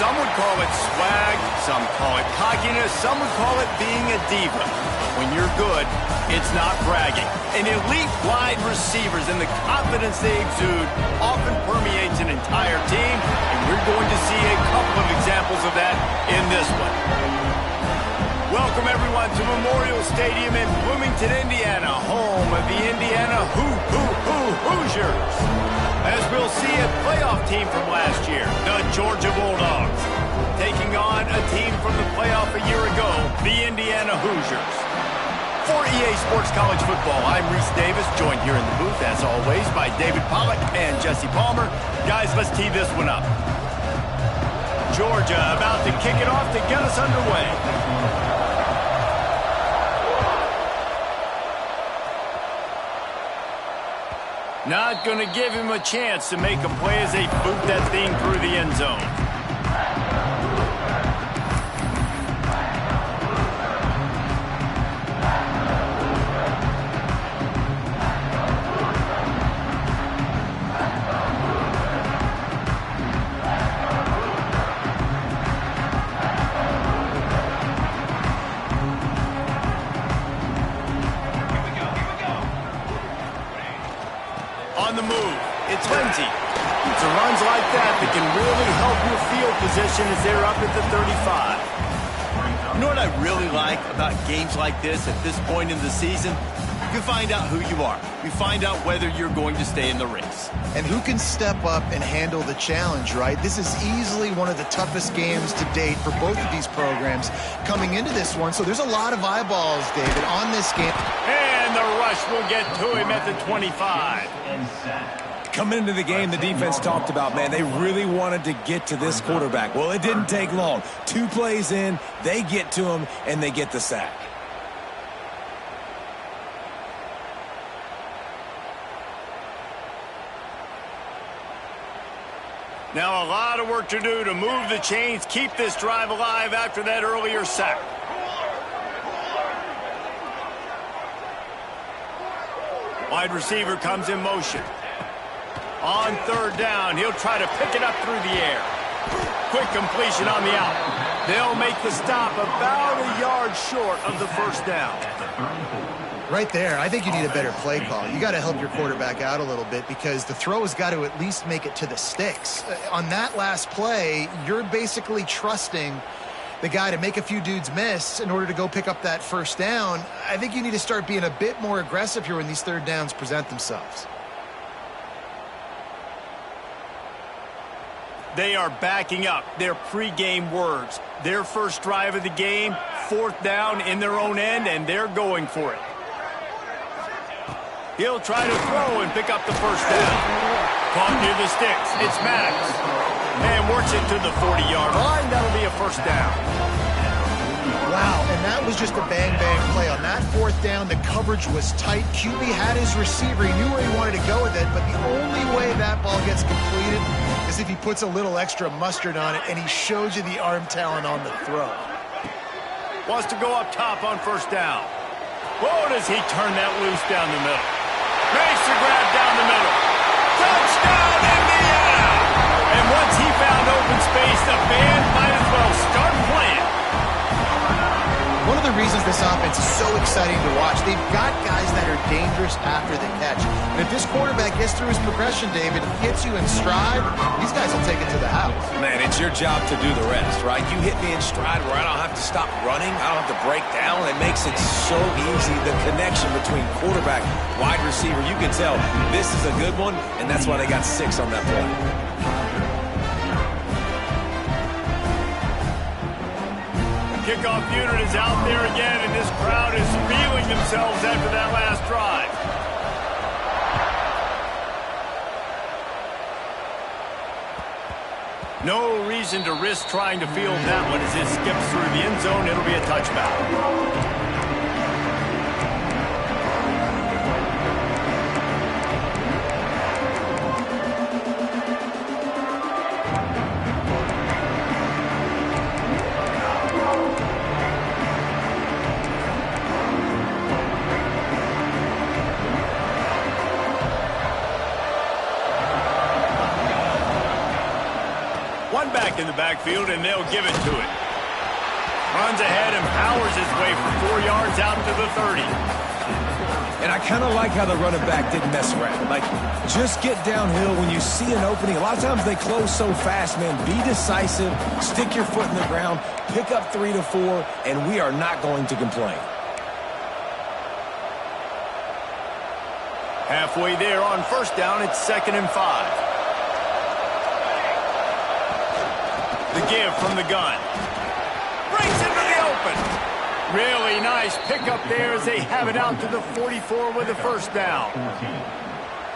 Some would call it swag, some call it cockiness, some would call it being a diva. When you're good, it's not bragging. And elite wide receivers and the confidence they exude often permeates an entire team, and we're going to see a couple of examples of that in this one. Welcome, everyone, to Memorial Stadium in Bloomington, Indiana, home of the Indiana Hoosiers. As we'll see a playoff team from last year, the Georgia Bulldogs, taking on a team from the playoff a year ago, the Indiana Hoosiers. For EA Sports College Football, I'm Reese Davis, joined here in the booth, as always, by David Pollack and Jesse Palmer. Guys, let's tee this one up. Georgia about to kick it off to get us underway. Not going to give him a chance to make a play as they boot that thing through the end zone. On the move, it's Lindsey. It's runs like that can really help your field position as they're up at the 35. You know what I really like about games like this at this point in the season? You find out who you are. You find out whether you're going to stay in the race. And who can step up and handle the challenge, right? This is easily one of the toughest games to date for both of these programs coming into this one. So there's a lot of eyeballs, David, on this game. And the rush will get to him at the 25. Coming into the game, the defense talked about, man, they really wanted to get to this quarterback. Well, it didn't take long. 2 plays in, they get to him, and they get the sack. Now a lot of work to do to move the chains, keep this drive alive after that earlier sack. Wide receiver comes in motion. On third down, he'll try to pick it up through the air. Quick completion on the out. They'll make the stop about a yard short of the first down. Right there, I think you need a better play call. You got to help your quarterback out a little bit because the throw has got to at least make it to the sticks. On that last play, you're basically trusting the guy to make a few dudes miss in order to go pick up that first down. I think you need to start being a bit more aggressive here when these third downs present themselves. They are backing up their pregame words. Their first drive of the game, 4th down in their own end, and they're going for it. He'll try to throw and pick up the first down. Caught near the sticks. It's Maddox. And works it to the 40-yard line. That'll be a first down. Wow, and that was just a bang-bang play. On that 4th down, the coverage was tight. QB had his receiver. He knew where he wanted to go with it, but the only way that ball gets completed is if he puts a little extra mustard on it, and he shows you the arm talent on the throw. Wants to go up top on first down. Whoa, does he turn that loose down the middle. Makes the grab down the middle. Touchdown, Indiana! And once he found open space, the band might as well start playing. One of the reasons this offense is so exciting to watch, they've got guys that are dangerous after the catch. And if this quarterback gets through his progression, David, hits you in stride, these guys will take it to the house. Man, it's your job to do the rest, right? You hit me in stride where I don't have to stop running. I don't have to break down. It makes it so easy. The connection between quarterback, wide receiver, you can tell this is a good one, and that's why they got 6 on that play. Kickoff unit is out there again, and this crowd is feeling themselves after that last drive. No reason to risk trying to field that one as it skips through the end zone. It'll be a touchback. back in the backfield, and they'll give it to it. Runs ahead and powers his way for 4 yards out to the 30. And I kind of like how the running back didn't mess around. Like, just get downhill when you see an opening. A lot of times they close so fast, man. Be decisive, stick your foot in the ground, pick up 3 to 4, and we are not going to complain. Halfway there on first down, it's 2nd and 5. The give from the gun. Breaks into the open. Really nice pickup there as they have it out to the 44 with a first down.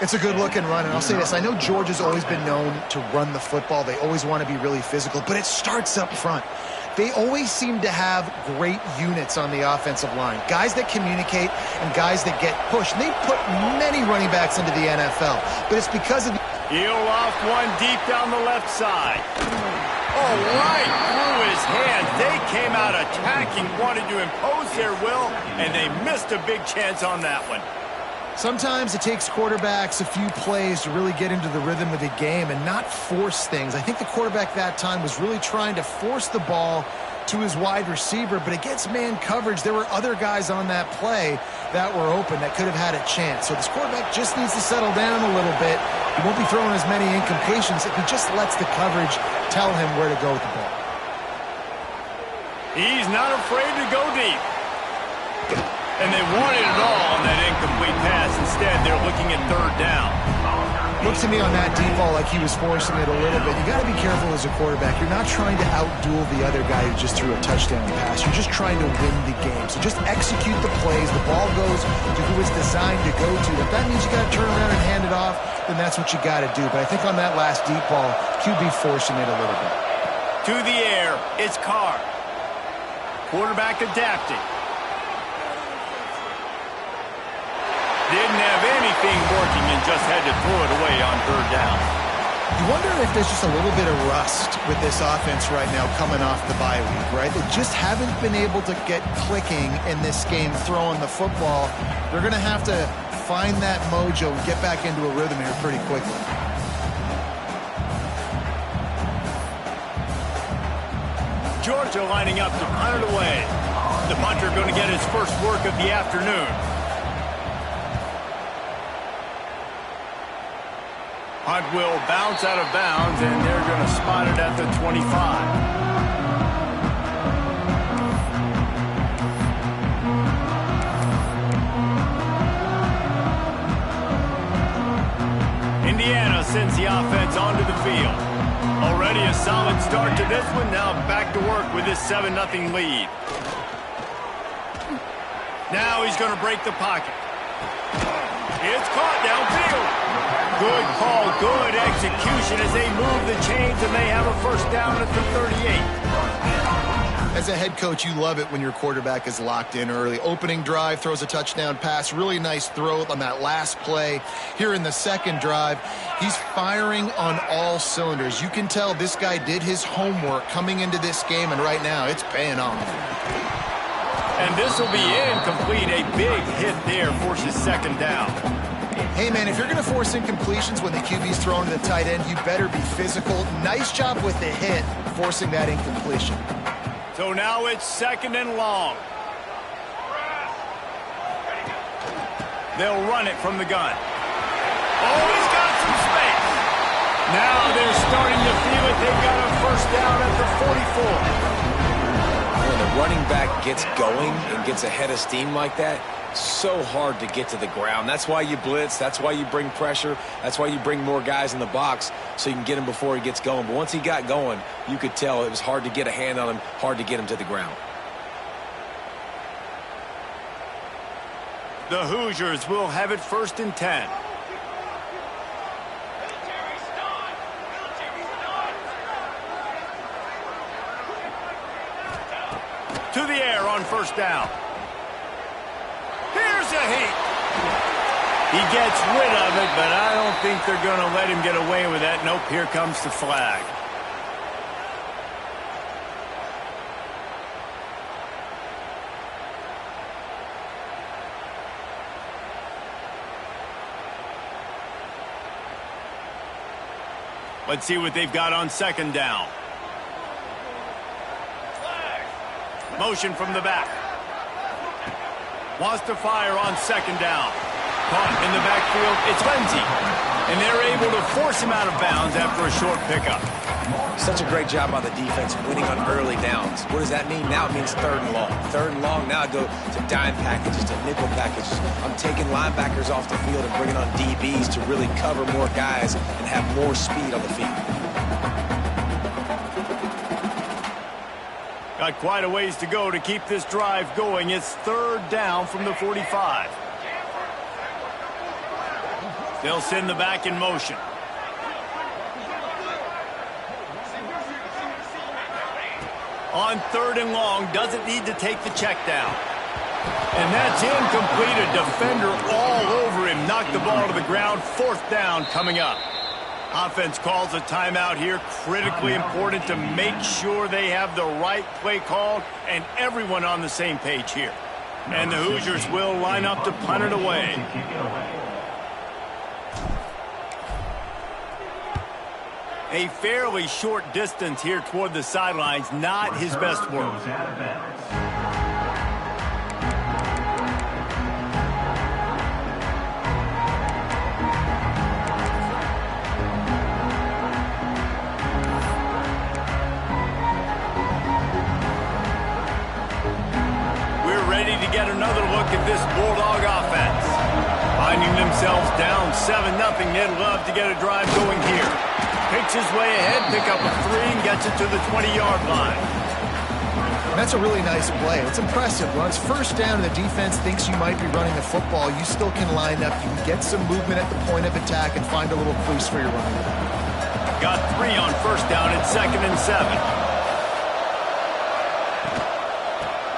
It's a good-looking run, and I'll say this. I know Georgia's always been known to run the football. They always want to be really physical, but it starts up front. They always seem to have great units on the offensive line. Guys that communicate and guys that get pushed. And they've put many running backs into the NFL, but it's because of... He'll loft one deep down the left side. Oh, right through his hands. They came out attacking, wanted to impose their will, and they missed a big chance on that one. Sometimes it takes quarterbacks a few plays to really get into the rhythm of the game and not force things. I think the quarterback that time was really trying to force the ball to his wide receiver, but against man coverage, there were other guys on that play that were open that could have had a chance. So this quarterback just needs to settle down a little bit. He won't be throwing as many incompletions if he just lets the coverage tell him where to go with the ball. He's not afraid to go deep. And they wanted it all on that incomplete pass. Instead, they're looking at 3rd down. Looks to me on that deep ball like he was forcing it a little bit. You got to be careful as a quarterback. You're not trying to outduel the other guy who just threw a touchdown pass. You're just trying to win the game. So just execute the plays. The ball goes to who it's designed to go to. If that means you got to turn around and hand it off, then that's what you got to do. But I think on that last deep ball, QB forcing it a little bit. To the air, it's Carr. Quarterback adapting. Didn't have anything working and just had to throw it away on 3rd down. You wonder if there's just a little bit of rust with this offense right now coming off the bye week, right? They just haven't been able to get clicking in this game throwing the football. They're going to have to find that mojo and get back into a rhythm here pretty quickly. Georgia lining up to punt it away. The punter going to get his first work of the afternoon. Punt will bounce out of bounds, and they're going to spot it at the 25. Indiana sends the offense onto the field. Already a solid start to this one. Now back to work with this 7-0 lead. Now he's going to break the pocket. It's caught downfield. Good call, good execution as they move the chains, and they have a first down at the 38. As a head coach, you love it when your quarterback is locked in early. Opening drive, throws a touchdown pass. Really nice throw on that last play. Here in the second drive, he's firing on all cylinders. You can tell this guy did his homework coming into this game, and right now it's paying off. And this will be incomplete. A big hit there forces 2nd down. Hey, man, if you're going to force incompletions when the QB's thrown to the tight end, you better be physical. Nice job with the hit, forcing that incompletion. So now it's 2nd and long. They'll run it from the gun. Oh, he's got some space. Now they're starting to feel it. They've got a first down at the 44. When the running back gets going and gets ahead of steam like that, so hard to get to the ground. That's why you blitz. That's why you bring pressure. That's why you bring more guys in the box so you can get him before he gets going. But once he got going, you could tell it was hard to get a hand on him, hard to get him to the ground. The Hoosiers will have it 1st and 10. To the air on first down. Here's a heat. He gets rid of it, but I don't think they're going to let him get away with that. Nope, here comes the flag. Let's see what they've got on 2nd down. Motion from the back. Wants to fire on second down. Caught in the backfield, it's Lindsey. And they're able to force him out of bounds after a short pickup. Such a great job by the defense winning on early downs. What does that mean? Now it means third and long. Third and long, now I go to dime packages, to nickel packages. I'm taking linebackers off the field and bringing on DBs to really cover more guys and have more speed on the field. Got quite a ways to go to keep this drive going. It's third down from the 45. They'll send the back in motion. On third and long, doesn't need to take the check down. And that's incomplete. A defender all over him. Knocked the ball to the ground. Fourth down coming up. Offense calls a timeout here. Critically important to make sure they have the right play called and everyone on the same page here. And the Hoosiers will line up to punt it away. A fairly short distance here toward the sidelines. Not his best work. We're ready to get another look at this Bulldog offense. Finding themselves down 7-0, they'd love to get a drive going here. Picks his way ahead, pick up a 3, and gets it to the 20-yard line. That's a really nice play. It's impressive. When it's first down and the defense thinks you might be running the football, you still can line up. You can get some movement at the point of attack and find a little crease for your running back. Got 3 on first down at 2nd and 7.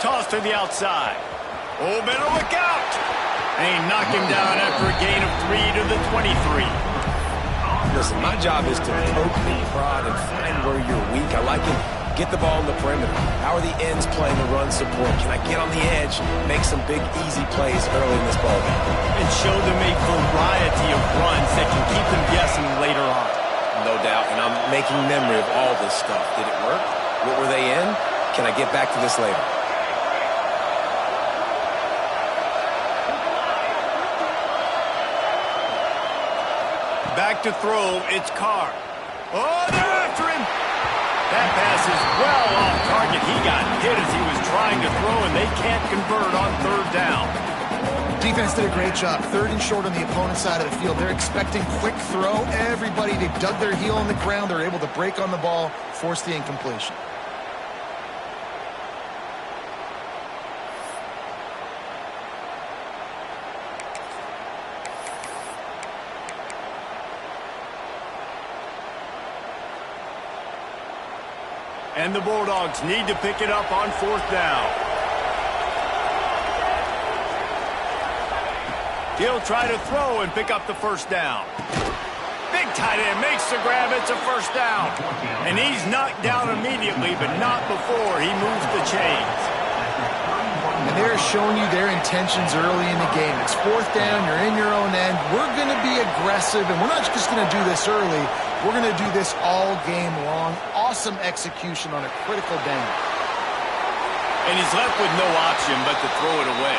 Toss to the outside. Oh, better look out. They knock him down after a gain of 3 to the 23. Listen, my job is to poke and prod and find where you're weak. I like it. Get the ball in the perimeter. How are the ends playing the run support? Can I get on the edge, make some big, easy plays early in this ballgame? And show them a variety of runs that can keep them guessing later on. No doubt, and I'm making memory of all this stuff. Did it work? What were they in? Can I get back to this later? Back to throw, it's Carr. Oh, they're after him. That pass is well off target. He got hit as he was trying to throw, and they can't convert on third down. Defense did a great job. Third and short on the opponent's side of the field. They're expecting quick throw. Everybody, they dug their heel on the ground. They're able to break on the ball, force the incompletion. And the Bulldogs need to pick it up on fourth down. He'll try to throw and pick up the first down. Big tight end makes the grab. It's a first down. And he's knocked down immediately, but not before he moves the chains. And they're showing you their intentions early in the game. It's fourth down. You're in your own end. We're going to be aggressive, and we're not just going to do this early. We're going to do this all game long. Awesome execution on a critical down. And he's left with no option but to throw it away.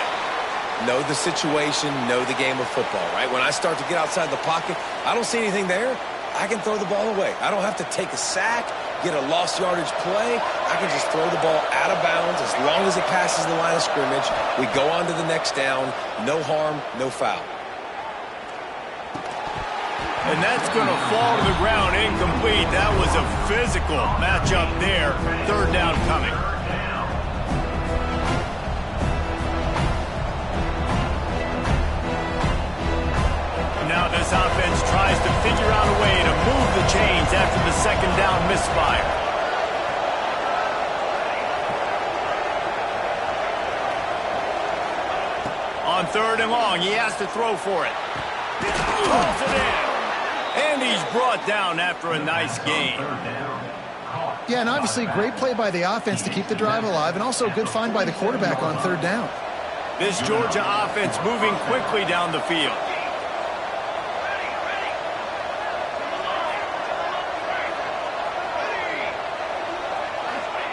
Know the situation, know the game of football, right? When I start to get outside the pocket, I don't see anything there. I can throw the ball away. I don't have to take a sack, get a lost yardage play. I can just throw the ball out of bounds as long as it passes the line of scrimmage. We go on to the next down. No harm, no foul. And that's going to fall to the ground incomplete. That was a physical matchup there. Third down coming. Now this offense tries to figure out a way to move the chains after the second down misfire. On third and long, he has to throw for it. Calls it in. And he's brought down after a nice gain. Yeah, and obviously great play by the offense to keep the drive alive, and also a good find by the quarterback on third down. This Georgia offense moving quickly down the field.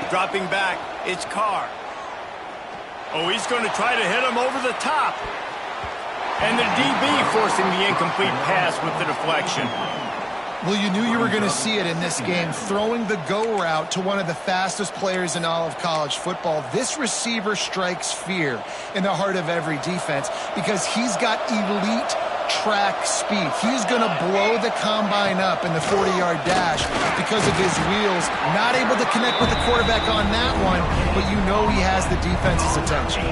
Dropping back, it's Carr. Oh, he's going to try to hit him over the top. And the DB forcing the incomplete pass with the deflection. Well, you knew you were going to see it in this game, throwing the go route to one of the fastest players in all of college football. This receiver strikes fear in the heart of every defense because he's got elite track speed. He's going to blow the combine up in the 40-yard dash because of his wheels. Not able to connect with the quarterback on that one, but you know he has the defense's attention.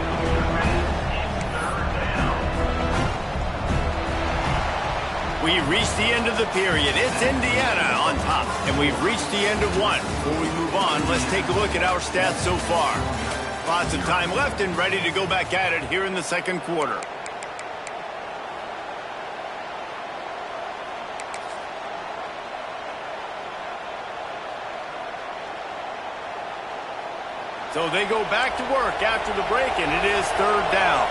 We reached the end of the period. It's Indiana on top, and we've reached the end of one. Before we move on, let's take a look at our stats so far. Lots of time left and ready to go back at it here in the second quarter. So they go back to work after the break, and it is third down.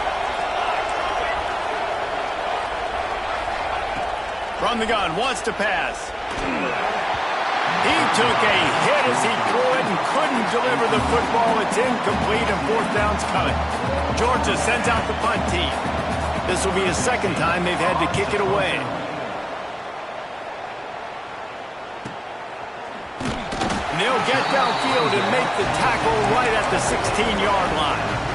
From the gun, wants to pass. He took a hit as he threw it and couldn't deliver the football. It's incomplete and fourth down's coming. Georgia sends out the punt team. This will be the second time they've had to kick it away. And they'll get downfield and make the tackle right at the 16-yard line.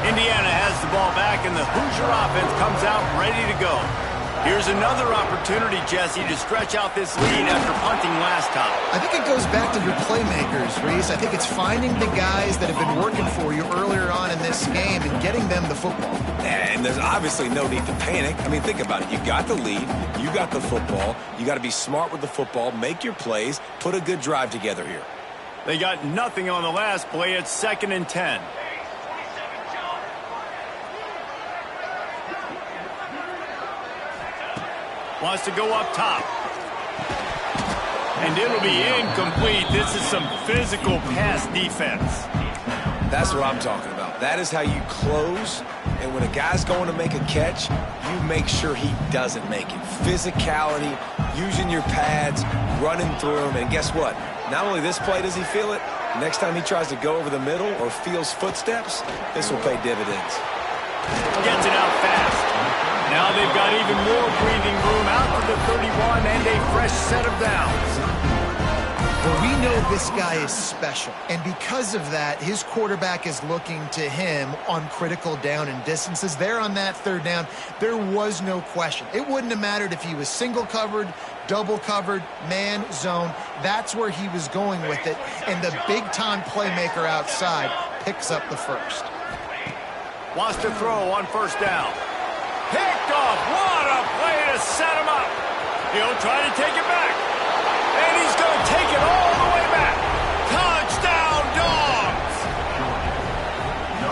Indiana has the ball back, and the Hoosier offense comes out ready to go. Here's another opportunity, Jesse, to stretch out this lead after punting last time. I think it goes back to your playmakers, Reese. I think it's finding the guys that have been working for you earlier on in this game and getting them the football. And there's obviously no need to panic. I mean, think about it. You got the lead. You got the football. You got to be smart with the football, make your plays, put a good drive together here. They got nothing on the last play. It's 2nd and 10. Wants to go up top. And it'll be incomplete. This is some physical pass defense. That's what I'm talking about. That is how you close. And when a guy's going to make a catch, you make sure he doesn't make it. Physicality, using your pads, running through him. And guess what? Not only this play does he feel it, next time he tries to go over the middle or feels footsteps, this will pay dividends. Gets it out fast. Now they've got even more breathing room out to the 31 and a fresh set of downs. Well, we know this guy is special, and because of that, his quarterback is looking to him on critical down and distances. There on that third down, there was no question. It wouldn't have mattered if he was single covered, double covered, man, zone. That's where he was going with it, and the big-time playmaker outside picks up the first. Wants to throw on first down. Picked off. What a play to set him up. He'll try to take it back. And he's going to take it all the way back. Touchdown, Dogs!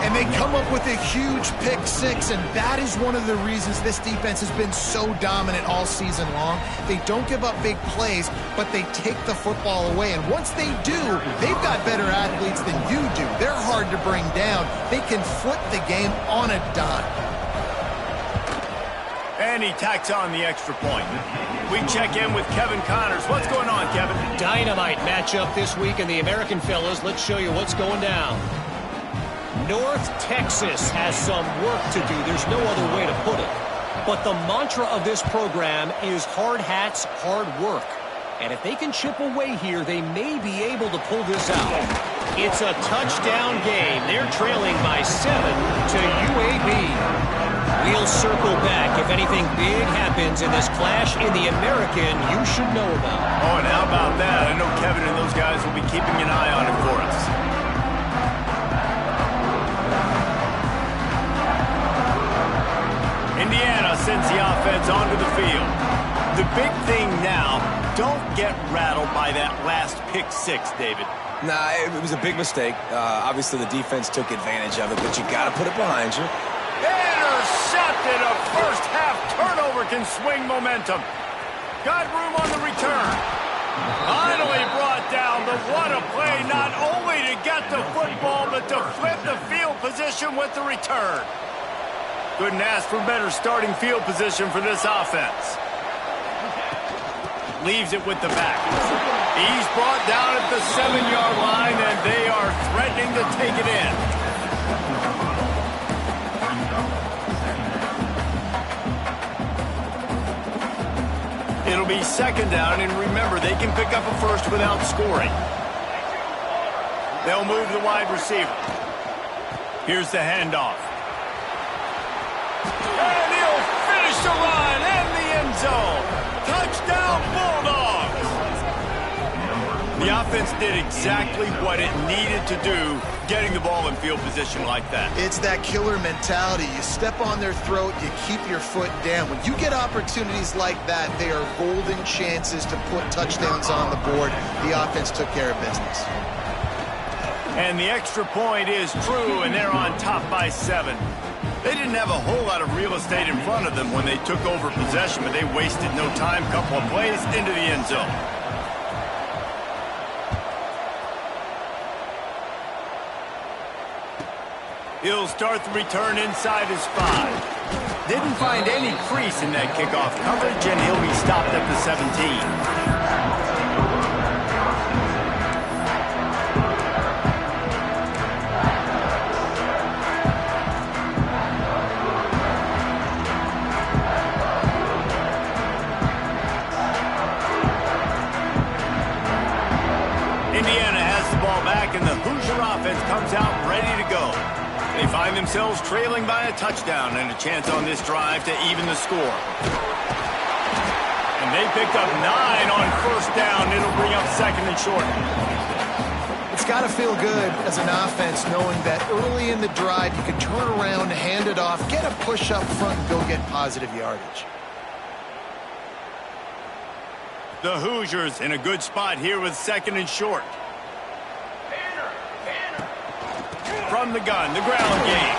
And they come up with a huge pick six, and that is one of the reasons this defense has been so dominant all season long. They don't give up big plays, but they take the football away. And once they do, they've got better athletes than you do. They're hard to bring down. They can flip the game on a dime. And he tacks on the extra point. We check in with Kevin Connors. What's going on, Kevin? Dynamite matchup this week in the American fellas. Let's show you what's going down. North Texas has some work to do. There's no other way to put it. But the mantra of this program is hard hats, hard work. And if they can chip away here, they may be able to pull this out. It's a touchdown game. They're trailing by 7 to UAB. We'll circle back if anything big happens in this clash in the American you should know about. Oh, and how about that? I know Kevin and those guys will be keeping an eye on it for us. Indiana sends the offense onto the field. The big thing now, don't get rattled by that last pick six, David. Nah, it was a big mistake. Obviously, the defense took advantage of it, but you got to put it behind you. Intercepted. A first half turnover can swing momentum. Got room on the return. Finally brought down, but what a play, not only to get the football, but to flip the field position with the return. Couldn't ask for better starting field position for this offense. leaves it with the back. He's brought down at the 7-yard line, and they are threatening to take it in. It'll be second down, and remember, they can pick up a first without scoring. They'll move the wide receiver. Here's the handoff. And he'll finish the run in the end zone. Touchdown, Bulldogs! The offense did exactly what it needed to do, getting the ball in field position like that. It's that killer mentality. You step on their throat, you keep your foot down. When you get opportunities like that, they are golden chances to put touchdowns on the board. The offense took care of business. And the extra point is true, and they're on top by 7. They didn't have a whole lot of real estate in front of them when they took over possession, but they wasted no time. Couple of plays into the end zone. He'll start the return inside his 5. Didn't find any crease in that kickoff coverage, and he'll be stopped at the 17. Indiana has the ball back, and the Hoosier offense comes out ready to go. They find themselves trailing by a touchdown and a chance on this drive to even the score. And they picked up 9 on first down. It'll bring up second and short. It's got to feel good as an offense knowing that early in the drive you can turn around, hand it off, get a push up front, and go get positive yardage. The Hoosiers in a good spot here with second and short. From the gun, the ground game.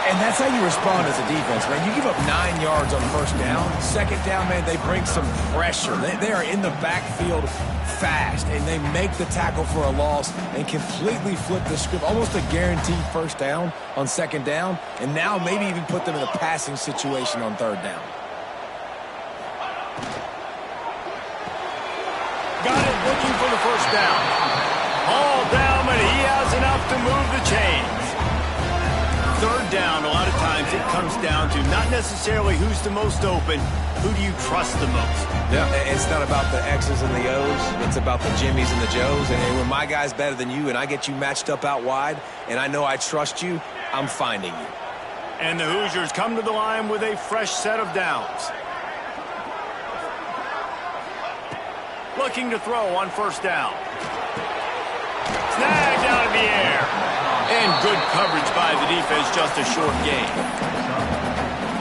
And that's how you respond as a defense, man. You give up 9 yards on first down. Second down, man, they bring some pressure. They are in the backfield fast, and they make the tackle for a loss and completely flip the script. Almost a guaranteed first down on second down, and now maybe even put them in a passing situation on third down. Got it, looking for the first down. All down, but he has enough to move the chains. Third down, a lot of times it comes down to not necessarily who's the most open, who do you trust the most? Yeah, it's not about the X's and the O's. It's about the Jimmies and the Joes. And when my guy's better than you and I get you matched up out wide and I know I trust you, I'm finding you. And the Hoosiers come to the line with a fresh set of downs. Looking to throw on first down. Snagged out of the air. And good coverage by the defense, just a short gain.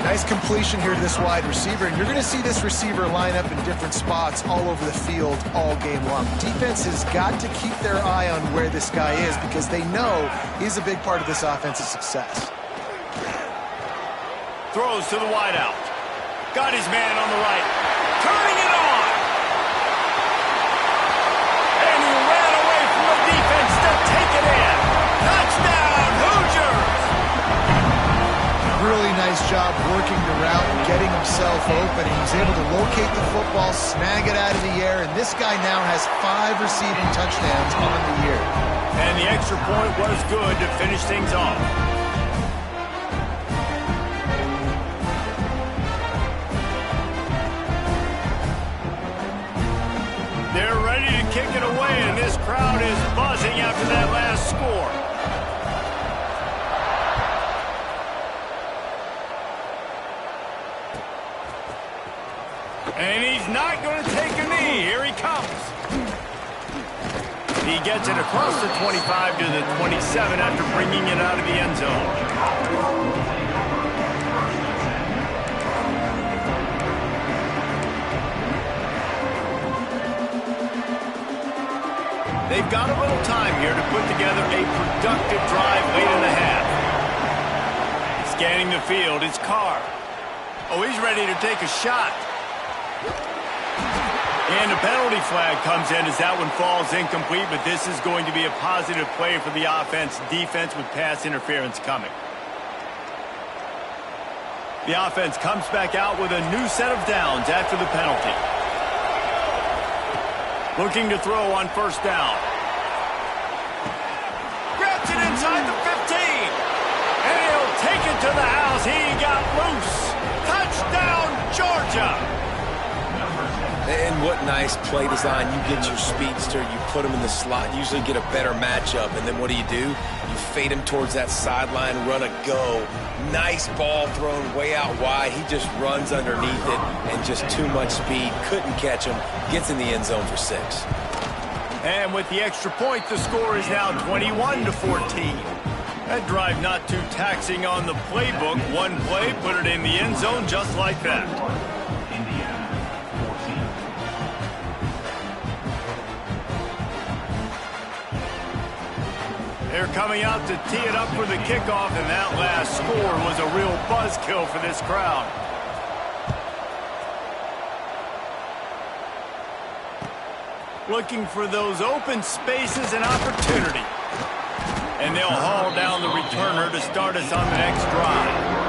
Nice completion here to this wide receiver, and you're going to see this receiver line up in different spots all over the field all game long. Defense has got to keep their eye on where this guy is because they know he's a big part of this offense's success. Throws to the wideout. Got his man on the right. Turning it on. And he ran away from the defense to take it in. Touchdown, Hoosiers! Really nice job working the route and getting himself open. He was able to locate the football, snag it out of the air, and this guy now has 5 receiving touchdowns on the year. And the extra point was good to finish things off. They're ready to kick it away, and this crowd is buzzing after that last score. And he's not going to take a knee. Here he comes. He gets it across the 25 to the 27 after bringing it out of the end zone. They've got a little time here to put together a productive drive late in the half. Scanning the field, it's Carr. Oh, he's ready to take a shot. And a penalty flag comes in as that one falls incomplete, but this is going to be a positive play for the offense. Defense with pass interference coming. The offense comes back out with a new set of downs after the penalty. Looking to throw on first down. Grabs it inside the 15. And he'll take it to the house. He got loose. Touchdown, Georgia. And what nice play design. You get your speedster, you put him in the slot, usually get a better matchup. And then what do? You fade him towards that sideline, run a go. Nice ball thrown way out wide. He just runs underneath it and just too much speed. Couldn't catch him. Gets in the end zone for 6. And with the extra point, the score is now 21-14. That drive not too taxing on the playbook. One play, put it in the end zone just like that. They're coming out to tee it up for the kickoff, and that last score was a real buzzkill for this crowd. Looking for those open spaces and opportunity. And they'll haul down the returner to start us on the next drive.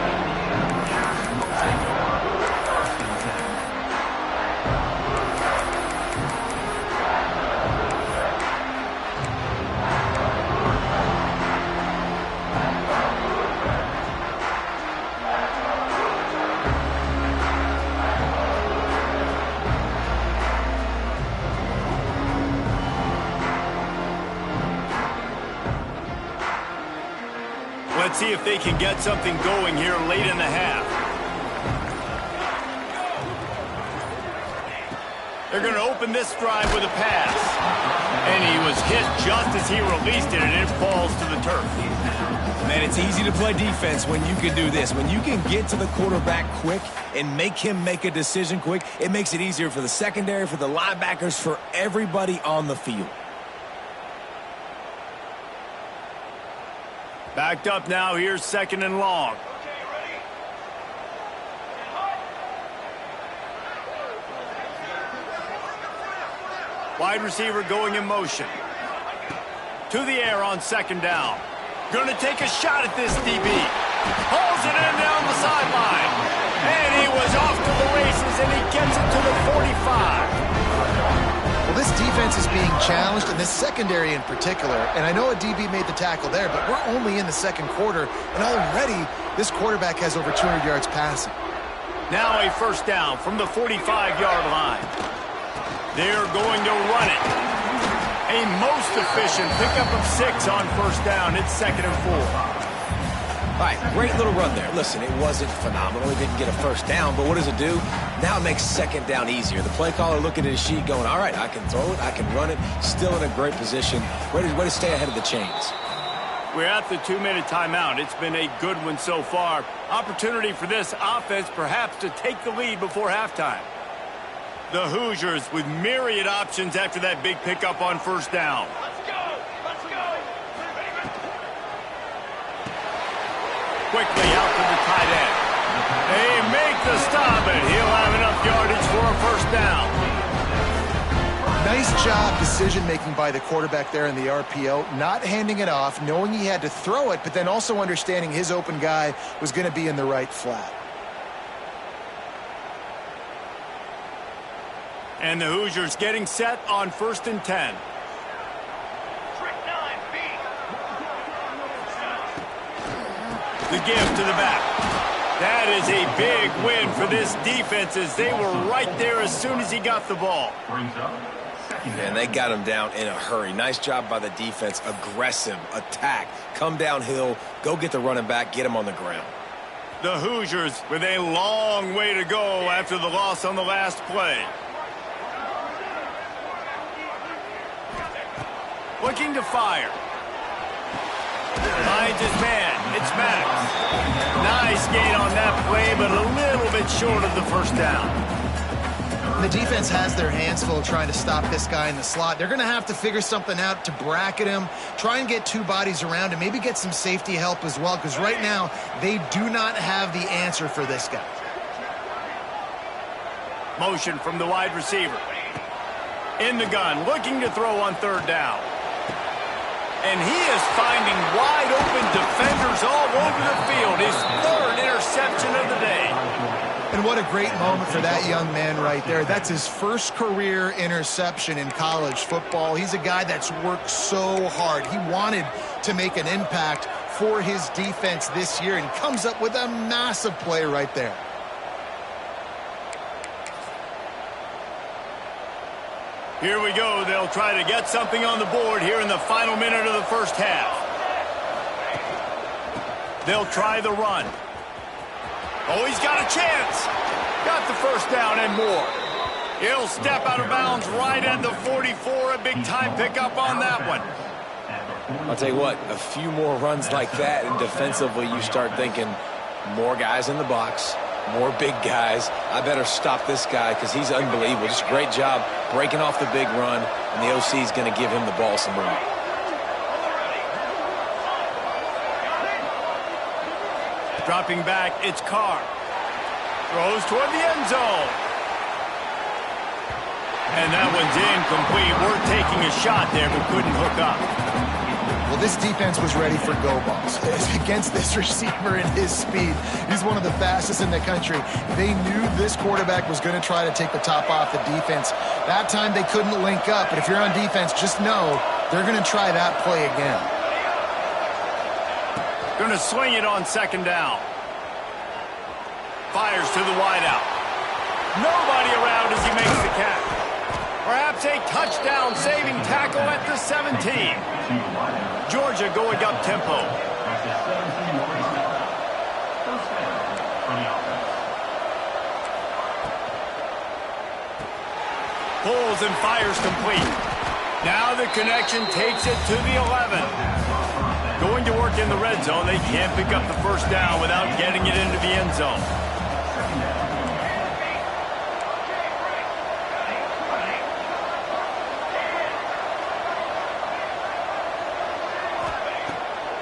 Let's see if they can get something going here late in the half. They're going to open this drive with a pass. And he was hit just as he released it, and it falls to the turf. Man, it's easy to play defense when you can do this. When you can get to the quarterback quick and make him make a decision quick, it makes it easier for the secondary, for the linebackers, for everybody on the field. Backed up now, here's 2nd and long. Wide receiver going in motion. To the air on 2nd down. Going to take a shot at this DB. Hauls it in down the sideline. And he was off to the races, and he gets it to the 45. Well, this defense is being challenged, and this secondary in particular. And I know a DB made the tackle there, but we're only in the 2nd quarter, and already this quarterback has over 200 yards passing. Now a first down from the 45-yard line. They're going to run it. A most efficient pickup of 6 on first down. It's 2nd and 4. All right, great little run there. Listen, it wasn't phenomenal. He didn't get a first down, but what does it do? Now it makes 2nd down easier. The play caller looking at his sheet going, all right, I can throw it, I can run it, still in a great position, ready to stay ahead of the chains. We're at the 2-minute timeout. It's been a good one so far. Opportunity for this offense perhaps to take the lead before halftime. The Hoosiers with myriad options after that big pickup on first down. Quickly out to the tight end. They make the stop, and he'll have enough yardage for a first down. Nice job decision-making by the quarterback there in the RPO, not handing it off, knowing he had to throw it, but then also understanding his open guy was going to be in the right flat. And the Hoosiers getting set on 1st and 10. The give to the back. That is a big win for this defense as they were right there as soon as he got the ball. And they got him down in a hurry. Nice job by the defense. Aggressive attack. Come downhill. Go get the running back. Get him on the ground. The Hoosiers with a long way to go after the loss on the last play. Looking to fire. Finds his man. It's Max. Nice gain on that play, but a little bit short of the first down. The defense has their hands full trying to stop this guy in the slot. They're going to have to figure something out to bracket him, try and get 2 bodies around him, maybe get some safety help as well, because right now they do not have the answer for this guy. Motion from the wide receiver. In the gun, looking to throw on 3rd down. And he is finding wide open defenders all over the field. His 3rd interception of the day. And what a a great moment for that young man right there. That's his first career interception in college football. He's a guy that's worked so hard. He wanted to make an impact for his defense this year, and comes up with a massive play right there. Here we go. They'll try to get something on the board here in the final minute of the first half. They'll try the run. Oh, he's got a chance. Got the first down and more. He'll step out of bounds right at the 44. A big-time pickup on that one. I'll tell you what, a few more runs like that, and defensively you start thinking more guys in the box, more big guys. I better stop this guy because he's unbelievable. Just a great job breaking off the big run, and the OC is going to give him the ball some more. Dropping back, it's Carr. Throws toward the end zone. And that one's incomplete. We're taking a shot there, but couldn't hook up. Well, this defense was ready for go balls against this receiver and his speed. He's one of the fastest in the country. They knew this quarterback was going to try to take the top off the defense. That time they couldn't link up, but if you're on defense, just know they're going to try that play again. Going to swing it on second down. Fires to the wideout. Nobody around as he makes the catch. Perhaps a touchdown-saving tackle at the 17. Georgia going up tempo. Pulls and fires complete. Now the connection takes it to the 11. Going to work in the red zone. They can't pick up the first down without getting it into the end zone.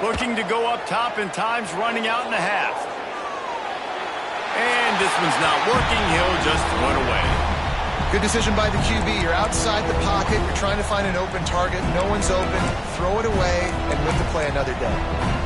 Looking to go up top, and time's running out in the half. And this one's not working. He'll just throw it away. Good decision by the QB. You're outside the pocket. You're trying to find an open target. No one's open. Throw it away and live to play another day.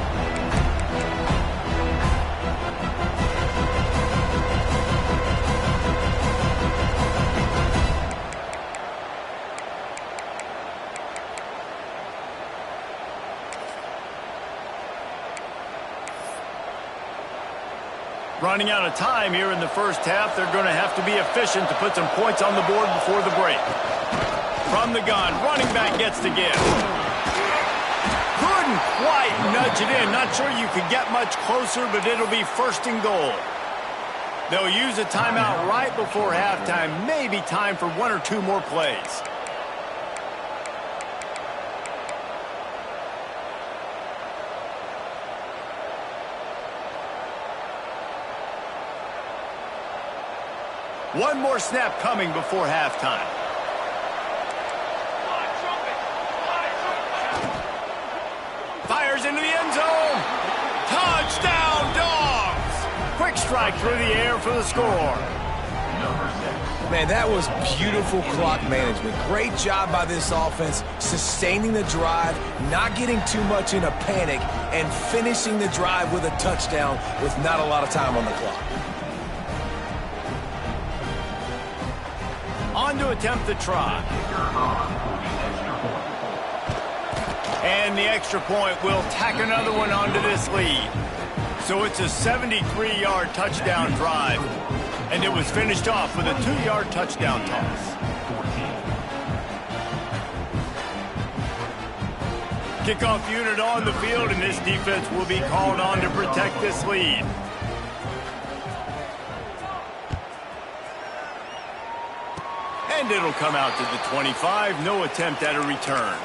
Running out of time here in the first half. They're going to have to be efficient to put some points on the board before the break. From the gun, running back gets to give. Couldn't quite nudge it in. Not sure you could get much closer, but it'll be first and goal. They'll use a timeout right before halftime. Maybe time for one or two more plays. One more snap coming before halftime. Fires into the end zone. Touchdown, Dogs! Quick strike through the air for the score. Man, that was beautiful clock management. Great job by this offense, sustaining the drive, not getting too much in a panic, and finishing the drive with a touchdown with not a lot of time on the clock. On to attempt the try. And the extra point will tack another one onto this lead. So it's a 73-yard touchdown drive. And it was finished off with a 2-yard touchdown toss. Kickoff unit on the field, and this defense will be called on to protect this lead. And it'll come out to the 25. No attempt at a return.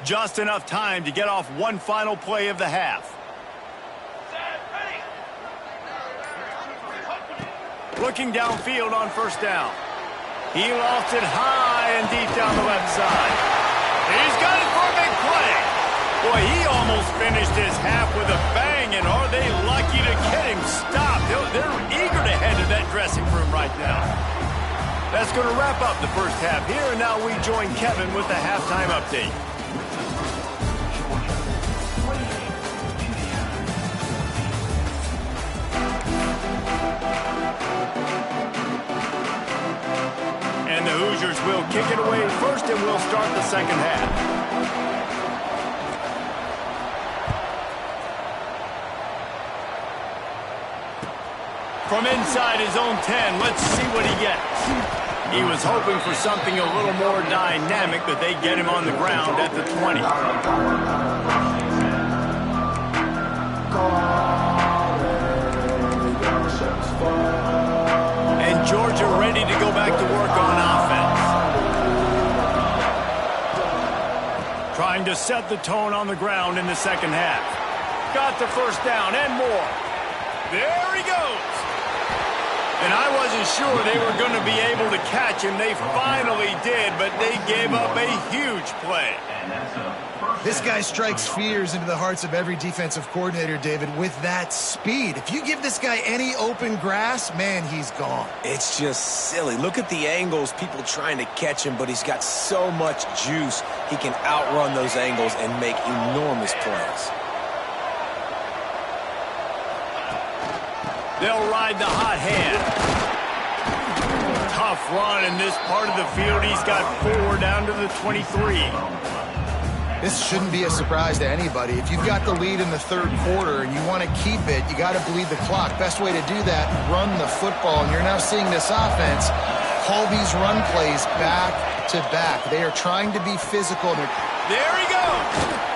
Just enough time to get off one final play of the half. Looking downfield on first down. He lost it high and deep down the left side. He's got it for a big play. Boy, he almost finished his half with a bang, and are they lucky to get him stopped? going to wrap up the first half here, and now we join Kevin with the halftime update. And the Hoosiers will kick it away first, and we'll start the second half. From inside his own 10, let's see what he gets. He was hoping for something a little more dynamic, but they get him on the ground at the 20. And Georgia ready to go back to work on offense. Trying to set the tone on the ground in the second half. Got the first down and more. There he goes. And I wasn't sure they were going to be able to catch him. They finally did, but they gave up a huge play. This guy strikes fears into the hearts of every defensive coordinator, David, with that speed. If you give this guy any open grass, man, he's gone. It's just silly. Look at the angles, people trying to catch him, but he's got so much juice. He can outrun those angles and make enormous plays. They'll ride the hot hand. Tough run in this part of the field. He's got 4 down to the 23. This shouldn't be a surprise to anybody. If you've got the lead in the third quarter and you want to keep it, you got to bleed the clock. Best way to do that, run the football. And you're now seeing this offense call these run plays back to back. They are trying to be physical. There he goes.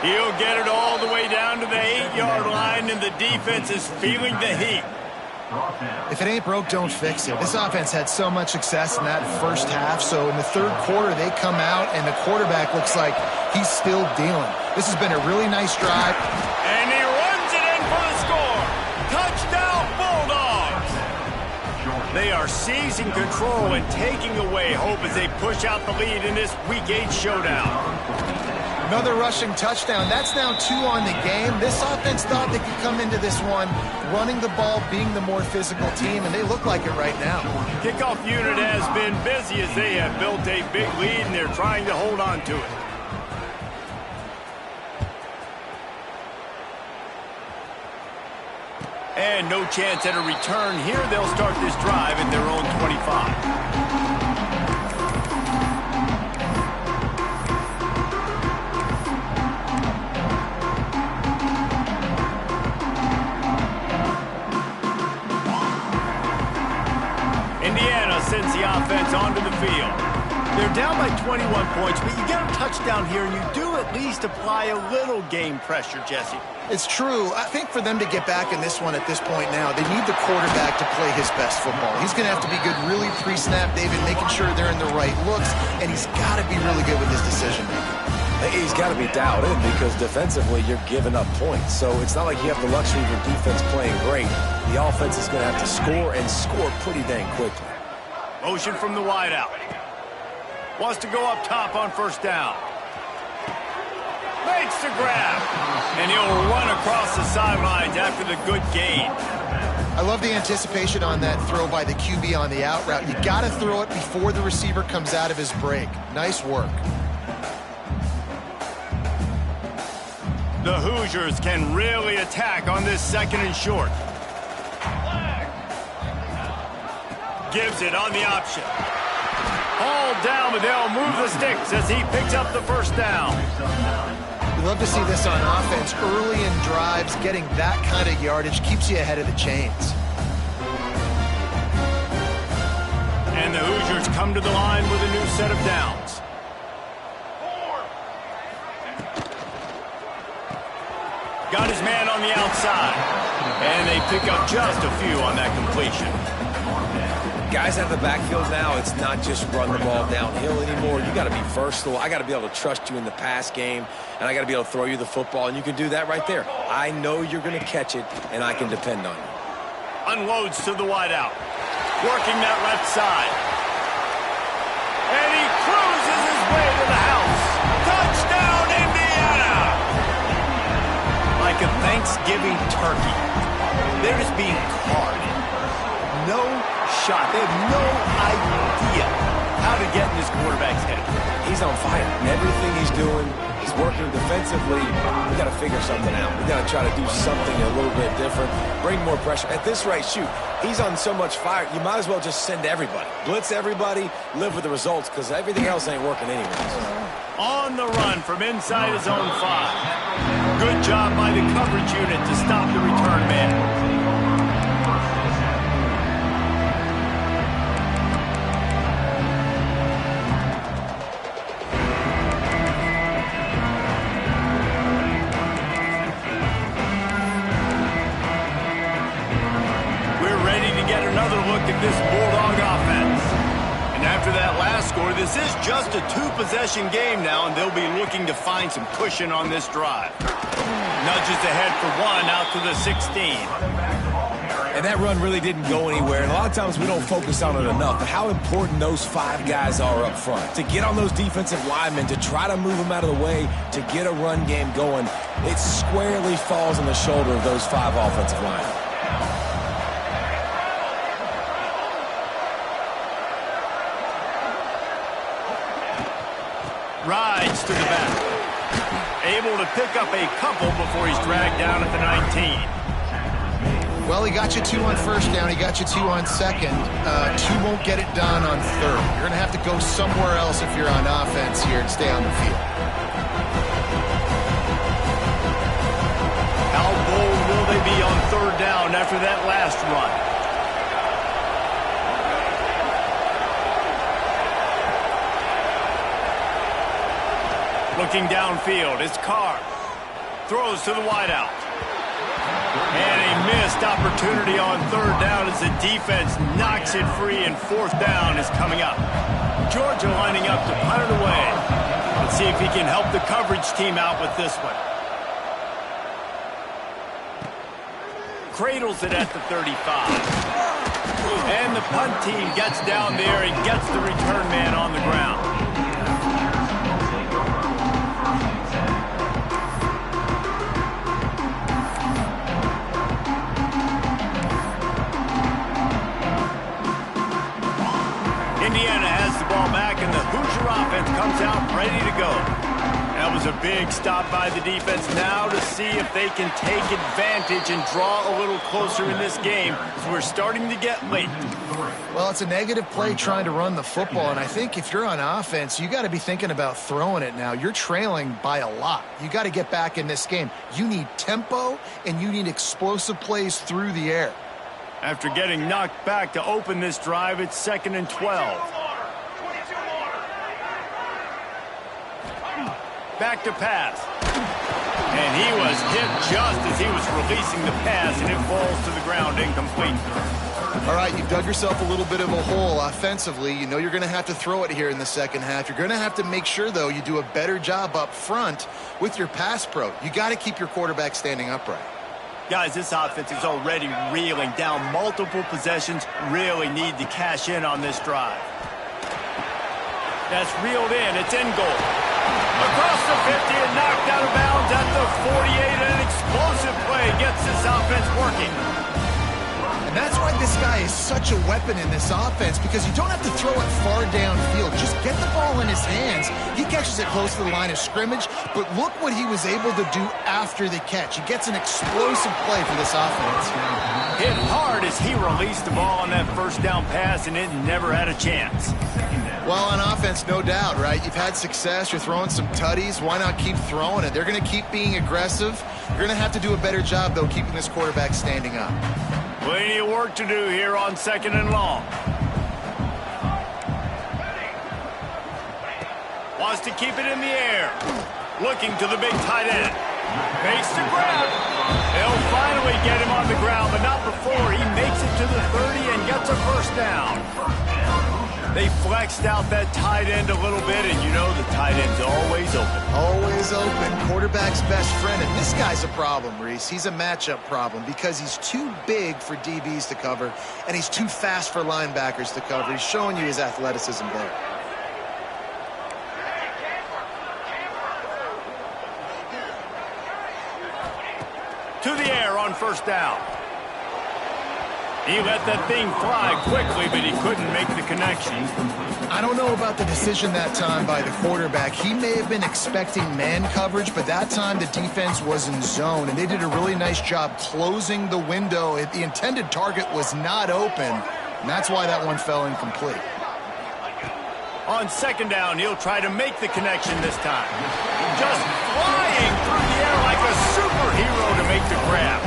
He'll get it all the way down to the 8-yard line, and the defense is feeling the heat. If it ain't broke, don't fix it. This offense had so much success in that first half, so in the third quarter, they come out, and the quarterback looks like he's still dealing. This has been a really nice drive. And he runs it in for the score. Touchdown, Bulldogs! They are seizing control and taking away hope as they push out the lead in this Week 8 showdown. Another rushing touchdown. That's now 2 on the game. This offense thought they could come into this one running the ball, being the more physical team, and they look like it right now. Kickoff unit has been busy as they have built a big lead, and they're trying to hold on to it. And no chance at a return here. They'll start this drive at their own 25. Sends the offense onto the field. They're down by 21 points, but you get a touchdown here, and you do at least apply a little game pressure, Jesse. It's true. I think for them to get back in this one at this point now, they need the quarterback to play his best football. He's going to have to be good really pre-snap, David, making sure they're in the right looks, and he's got to be really good with his decision-making. He's got to be dialed in because defensively you're giving up points. So it's not like you have the luxury of your defense playing great. The offense is going to have to score and score pretty dang quickly. Motion from the wideout. Wants to go up top on first down. Makes the grab. And he'll run across the sidelines after the good gain. I love the anticipation on that throw by the QB on the out route. You got to throw it before the receiver comes out of his break. Nice work. The Hoosiers can really attack on this second and short. Gives it on the option. All down, but they'll move the sticks as he picks up the first down. We love to see this on offense. Early in drives, getting that kind of yardage keeps you ahead of the chains. And the Hoosiers come to the line with a new set of downs. Got his man on the outside. And they pick up just a few on that completion. Guys out of the backfield now, it's not just run the ball downhill anymore. You got to be versatile. I got to be able to trust you in the pass game, and I got to be able to throw you the football, and you can do that right there. I know you're going to catch it, and I can depend on you. Unloads to the wideout. Working that left side. And he cruises his way to the house. Touchdown, Indiana! Like a Thanksgiving turkey. They're just being carded. No shot. They have no idea how to get in this quarterback's head. He's on fire. Everything he's doing is working defensively. We got to figure something out. We got to try to do something a little bit different, bring more pressure. At this rate, shoot, he's on so much fire, you might as well just send everybody. Blitz everybody, live with the results, because everything else ain't working anyways. On the run from inside his own 5. Good job by the coverage unit to stop the return man. This Bulldog offense. And after that last score, this is just a 2-possession game now, and they'll be looking to find some cushion on this drive. Nudges ahead for 1 out to the 16. And that run really didn't go anywhere, and a lot of times we don't focus on it enough, but how important those 5 guys are up front. To get on those defensive linemen, to try to move them out of the way, to get a run game going, it squarely falls on the shoulder of those 5 offensive linemen. Rides to the back. Able to pick up a couple before he's dragged down at the 19. Well, he got you 2 on first down. He got you 2 on second. 2 won't get it done on third. You're going to have to go somewhere else if you're on offense here and stay on the field. How bold will they be on third down after that last run? Looking downfield, it's Carr. Throws to the wideout. And a missed opportunity on third down as the defense knocks it free, and fourth down is coming up. Georgia lining up to punt it away. Let's see if he can help the coverage team out with this one. Cradles it at the 35. And the punt team gets down there and gets the return man on the ground. Indiana has the ball back, and the Hoosier offense comes out ready to go. That was a big stop by the defense now to see if they can take advantage and draw a little closer in this game as we're starting to get late. Well, it's a negative play trying to run the football, and I think if you're on offense, you got to be thinking about throwing it now. You're trailing by a lot. You got to get back in this game. You need tempo, and you need explosive plays through the air. After getting knocked back to open this drive, it's 2nd and 12. Back to pass. And he was hit just as he was releasing the pass, and it falls to the ground incomplete. All right, you've dug yourself a little bit of a hole offensively. You know you're going to have to throw it here in the second half. You're going to have to make sure, though, you do a better job up front with your pass pro. You got to keep your quarterback standing upright. Guys, this offense is already reeling down multiple possessions. Really need to cash in on this drive. That's reeled in. It's in goal. Across the 50 and knocked out of bounds at the 48. An explosive play gets this offense working. And that's why this guy is such a weapon in this offense, because you don't have to throw it far downfield. Just get the ball in his hands. He catches it close to the line of scrimmage, but look what he was able to do after the catch. He gets an explosive play for this offense. Hit hard as he released the ball on that first down pass, and it never had a chance. Well, on offense, no doubt, right? You've had success. You're throwing some tutties. Why not keep throwing it? They're going to keep being aggressive. You're going to have to do a better job, though, keeping this quarterback standing up. Plenty of work to do here on 2nd and long. Wants to keep it in the air. Looking to the big tight end. Makes the grab. They'll finally get him on the ground, but not before he makes it to the 30 and gets a first down. They flexed out that tight end a little bit, and you know the tight end's always open. Always open. Quarterback's best friend. And this guy's a problem, Reese. He's a matchup problem because he's too big for DBs to cover, and he's too fast for linebackers to cover. He's showing you his athleticism there. To the air on first down. He let that thing fly quickly, but he couldn't make the connection. I don't know about the decision that time by the quarterback. He may have been expecting man coverage, but that time the defense was in zone, and they did a really nice job closing the window. The intended target was not open, and that's why that one fell incomplete. On second down, he'll try to make the connection this time. Just flying through the air like a superhero to make the grab.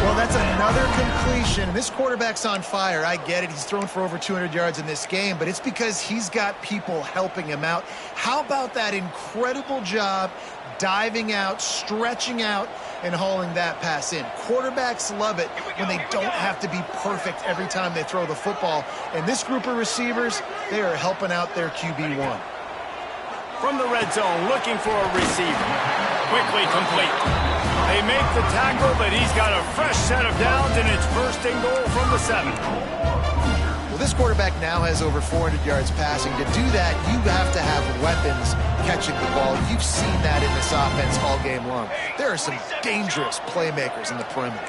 Well, that's another completion. This quarterback's on fire. I get it. He's thrown for over 200 yards in this game, but it's because he's got people helping him out. How about that incredible job diving out, stretching out, and hauling that pass in? Quarterbacks love it when they don't have to be perfect every time they throw the football. And this group of receivers, they are helping out their QB1. From the red zone, looking for a receiver. Quickly complete. They make the tackle, but he's got a fresh set of downs, and it's first and goal from the 7. Well, this quarterback now has over 400 yards passing. To do that, you have to have weapons catching the ball. You've seen that in this offense all game long. There are some dangerous playmakers in the perimeter.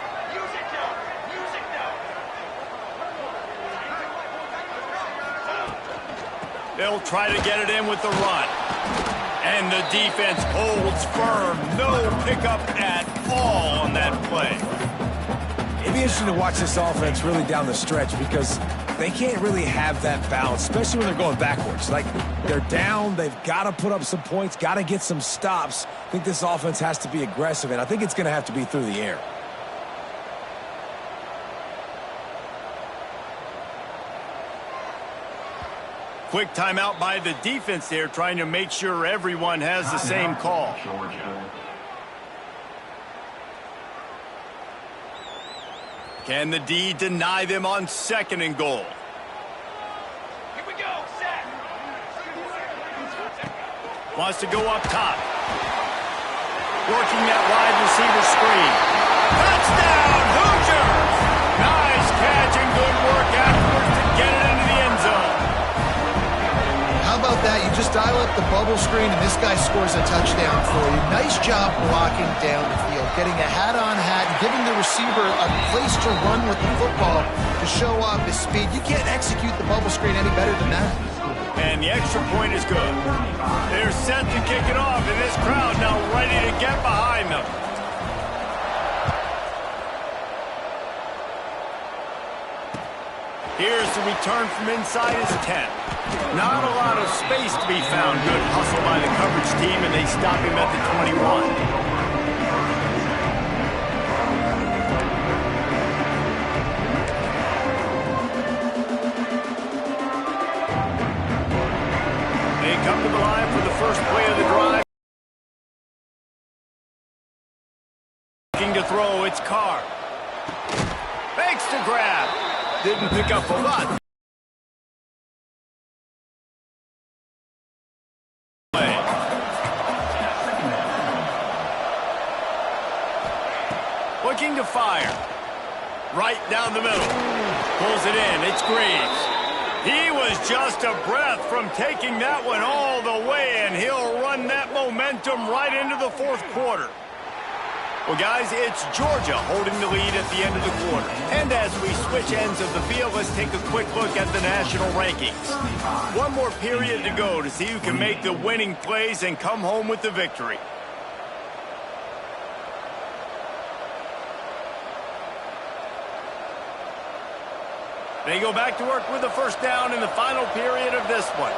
They'll try to get it in with the run. And the defense holds firm. No pickup at all on that play. It'd be interesting to watch this offense really down the stretch because they can't really have that balance, especially when they're going backwards. Like, they're down, they've got to put up some points, got to get some stops. I think this offense has to be aggressive, and I think it's going to have to be through the air. Quick timeout by the defense there, trying to make sure everyone has the same call. Can the D deny them on second and goal? Here we go, set. Wants to go up top. Working that wide receiver screen. Touchdown, Hoosiers! Nice catch and good work afterwards to get it into the end zone. How about that? You just dial up the bubble screen, and this guy scores a touchdown for you. Nice job blocking down the field, getting a hat-on-hat, and giving the receiver a place to run with the football to show off his speed. You can't execute the bubble screen any better than that. And the extra point is good. They're set to kick it off, and this crowd now ready to get behind them. Here's the return from inside his 10. Not a lot of space to be found. Good hustle by the coverage team, and they stop him at the 21. They come to the line for the first play of the drive. Looking to throw, it's Carr. Fakes to grab. Didn't pick up a lot. Looking to fire. Right down the middle. Pulls it in. It's Greaves. He was just a breath from taking that one all the way, and he'll run that momentum right into the fourth quarter. Well, guys, it's Georgia holding the lead at the end of the quarter. And as we switch ends of the field, let's take a quick look at the national rankings. One more period to go to see who can make the winning plays and come home with the victory. They go back to work with the first down in the final period of this one.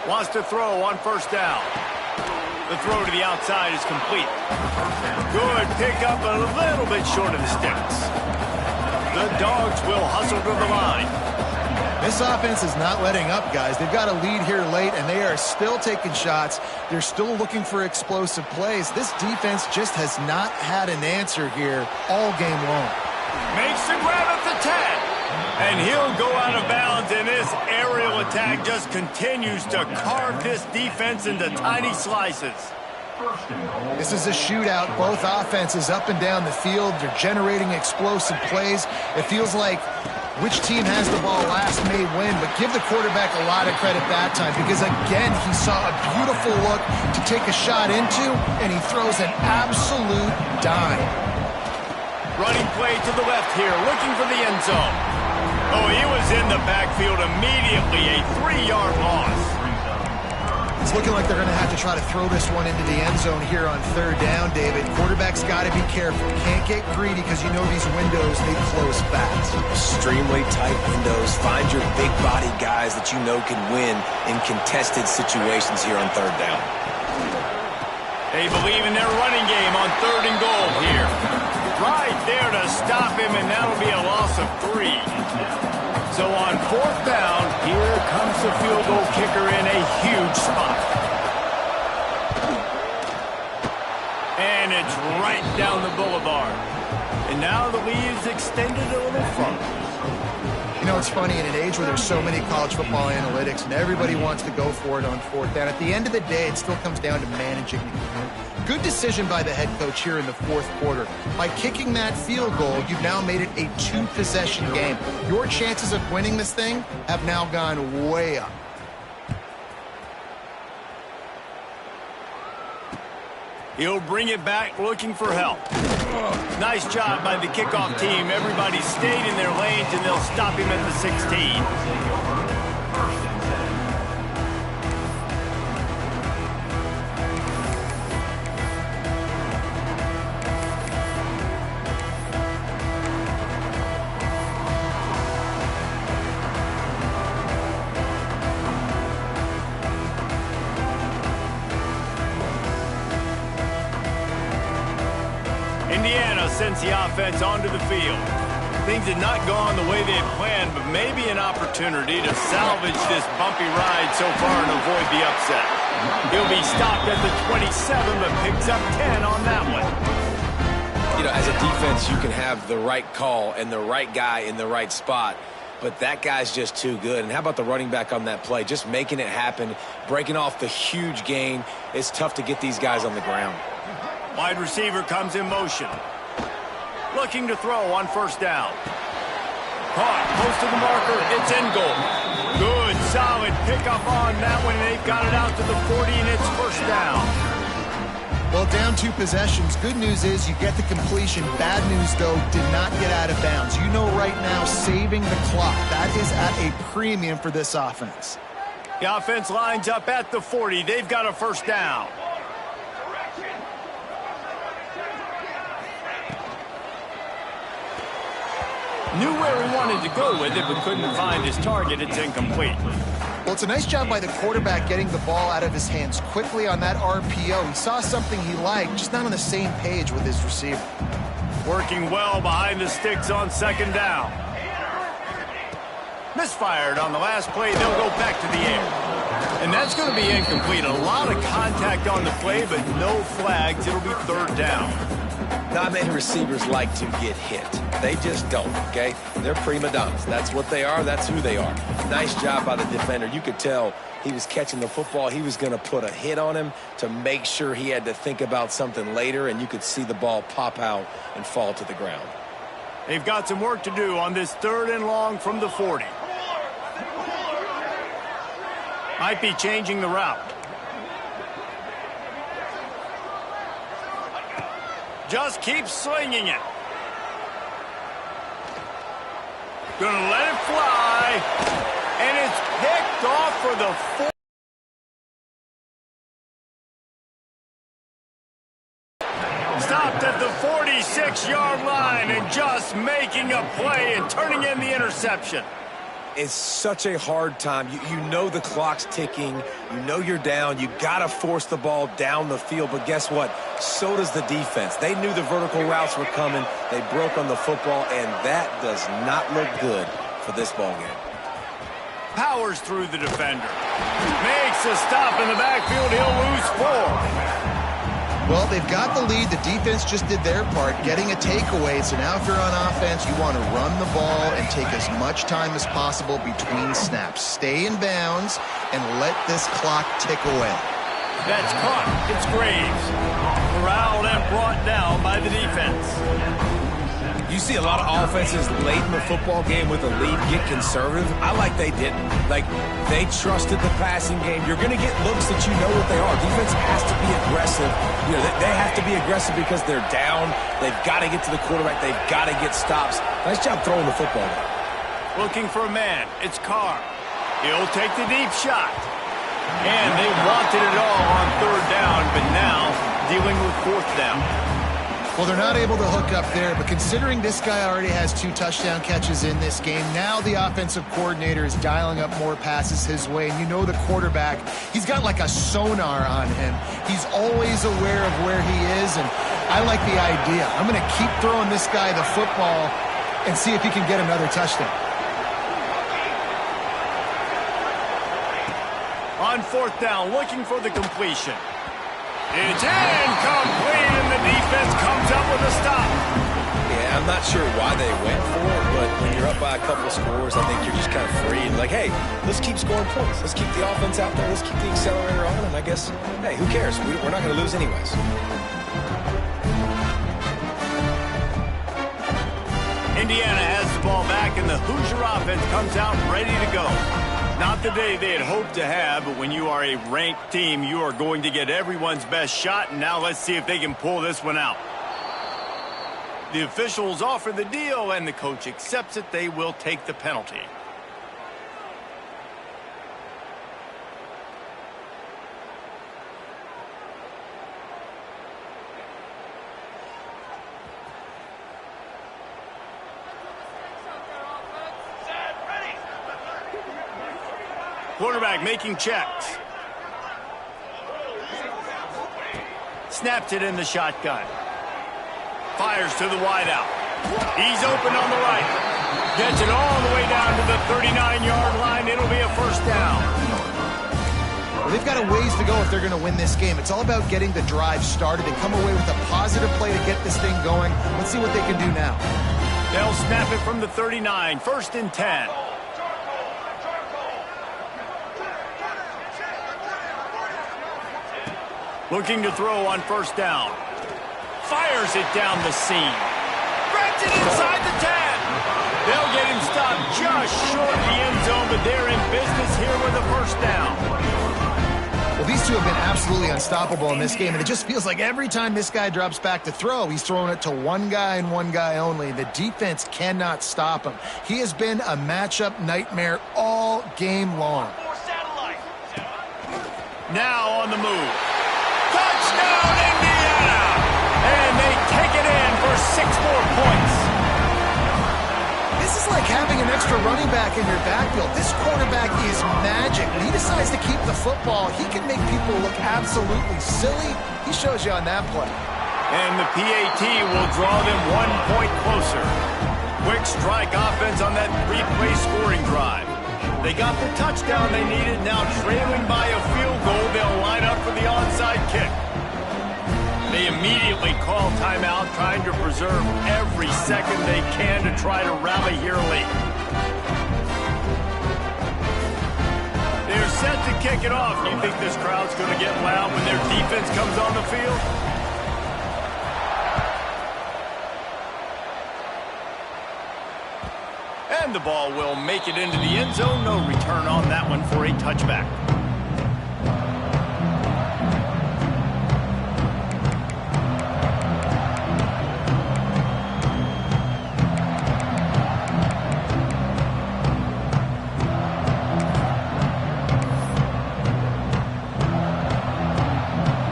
Wants to throw on first down. The throw to the outside is complete. Good pickup, a little bit short of the sticks. The Dogs will hustle to the line. This offense is not letting up, guys. They've got a lead here late, and they are still taking shots. They're still looking for explosive plays. This defense just has not had an answer here all game long. Makes the grab at the 10. And he'll go out of bounds, and this aerial attack just continues to carve this defense into tiny slices. This is a shootout. Both offenses up and down the field. They're generating explosive plays. It feels like Which team has the ball last may win, but give the quarterback a lot of credit that time because, again, he saw a beautiful look to take a shot into, and he throws an absolute dime. Running play to the left here, looking for the end zone. Oh, he was in the backfield immediately, a 3-yard loss. It's looking like they're going to have to try to throw this one into the end zone here on 3rd down, David. Quarterback's got to be careful. Can't get greedy because you know these windows, they close fast. Extremely tight windows. Find your big body guys that you know can win in contested situations here on 3rd down. They believe in their running game on 3rd and goal here. Right there to stop him, and that'll be a loss of 3. So on 4th down, here comes the field goal kicker in a huge spot. And it's right down the boulevard. And now the lead is extended a little further. You know, it's funny, in an age where there's so many college football analytics and everybody wants to go for it on 4th down, at the end of the day, it still comes down to managing the game. Good decision by the head coach here in the 4th quarter. By kicking that field goal, you've now made it a 2-possession game. Your chances of winning this thing have now gone way up. He'll bring it back looking for help. Nice job by the kickoff team. Everybody stayed in their lanes, and they'll stop him at the 16. Indiana sends the offense onto the field. Things had not gone the way they had planned, but maybe an opportunity to salvage this bumpy ride so far and avoid the upset. He'll be stopped at the 27, but picks up 10 on that one. You know, as a defense, you can have the right call and the right guy in the right spot, but that guy's just too good. And how about the running back on that play? Just making it happen, breaking off the huge gain. It's tough to get these guys on the ground. Wide receiver comes in motion. Looking to throw on 1st down. Caught close to the marker. It's in goal. Good, solid pickup on that one. They've got it out to the 40, and it's 1st down. Well, down 2 possessions. Good news is you get the completion. Bad news, though, did not get out of bounds. You know right now, saving the clock. That is at a premium for this offense. The offense lines up at the 40. They've got a 1st down. Knew where he wanted to go with it, but couldn't find his target. It's incomplete. Well, it's a nice job by the quarterback getting the ball out of his hands quickly on that RPO. He saw something he liked, just not on the same page with his receiver. Working well behind the sticks on 2nd down. Misfired on the last play. They'll go back to the air. And that's going to be incomplete. A lot of contact on the play, but no flags. It'll be 3rd down. Not many receivers like to get hit. They just don't, okay? They're prima donnas. That's what they are. That's who they are. Nice job by the defender. You could tell he was catching the football. He was going to put a hit on him to make sure he had to think about something later, and you could see the ball pop out and fall to the ground. They've got some work to do on this 3rd and long from the 40. Might be changing the route. Just keep slinging it. Gonna let it fly. And it's picked off for the 4. Stopped at the 46-yard line and just making a play and turning in the interception. It's such a hard time. You know the clock's ticking. You know you're down. You got to force the ball down the field. But guess what? So does the defense. They knew the vertical routes were coming. They broke on the football, and that does not look good for this ball game. Powers through the defender. Makes a stop in the backfield. He'll lose 4. Well, they've got the lead. The defense just did their part, getting a takeaway. So now if you're on offense, you want to run the ball and take as much time as possible between snaps. Stay in bounds and let this clock tick away. That's caught. It's Graves. Corralled and brought down by the defense. You see a lot of offenses late in the football game with a lead get conservative. I like they didn't. Like, they trusted the passing game. You're going to get looks that you know what they are. Defense has to be aggressive. You know, they have to be aggressive because they're down. They've got to get to the quarterback. They've got to get stops. Nice job throwing the football. Looking for a man. It's Carr. He'll take the deep shot. And they wanted it all on third down, but now dealing with fourth down. Well, they're not able to hook up there, but considering this guy already has 2 touchdown catches in this game, now the offensive coordinator is dialing up more passes his way. And you know the quarterback, he's got like a sonar on him. He's always aware of where he is, and I like the idea. I'm going to keep throwing this guy the football and see if he can get another touchdown. On fourth down, looking for the completion. It's incomplete, and the defense comes up with a stop. Yeah, I'm not sure why they went for it, but when you're up by a couple scores, I think you're just kind of free. And like, hey, let's keep scoring points. Let's keep the offense out there. Let's keep the accelerator on. And I guess, hey, who cares? We're not going to lose anyways. Indiana has the ball back, and the Hoosier offense comes out ready to go. Not the day they had hoped to have, but when you are a ranked team, you are going to get everyone's best shot, and now let's see if they can pull this one out. The officials offer the deal, and the coach accepts it. They will take the penalty. Quarterback making checks. Snaps it in the shotgun. Fires to the wideout. He's open on the right. Gets it all the way down to the 39-yard line. It'll be a first down. Well, they've got a ways to go if they're going to win this game. It's all about getting the drive started and come away with a positive play to get this thing going. Let's see what they can do now. They'll snap it from the 39. First and 10. Looking to throw on first down. Fires it down the seam. Grabs it inside the 10. They'll get him stopped just short of the end zone, but they're in business here with a first down. Well, these two have been absolutely unstoppable in this game, and it just feels like every time this guy drops back to throw, he's throwing it to one guy and one guy only. The defense cannot stop him. He has been a matchup nightmare all game long. Now on the move. Touchdown, Indiana! And they take it in for 6 more points. This is like having an extra running back in your backfield. This quarterback is magic. When he decides to keep the football, he can make people look absolutely silly. He shows you on that play. And the PAT will draw them 1 point closer. Quick strike offense on that 3-play scoring drive. They got the touchdown they needed. Now trailing by a field goal, they'll line up for the onside kick. They immediately call timeout, trying to preserve every second they can to try to rally here late. They're set to kick it off. You think this crowd's going to get loud when their defense comes on the field? And the ball will make it into the end zone. No return on that one for a touchback.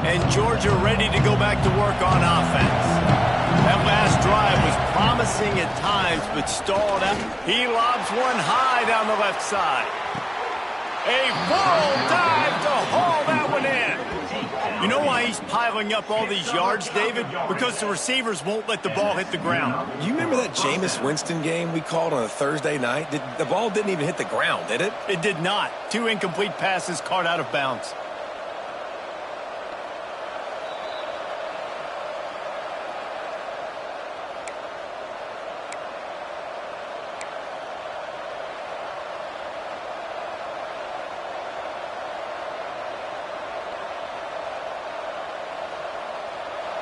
And Georgia ready to go back to work on offense. That last drive was promising at times, but stalled out. He lobs one high down the left side. A full dive to haul that one in. You know why he's piling up all these yards, David? Because the receivers won't let the ball hit the ground. You remember that Jameis Winston game we called on a Thursday night? The ball didn't even hit the ground, did it? It did not. 2 incomplete passes caught out of bounds.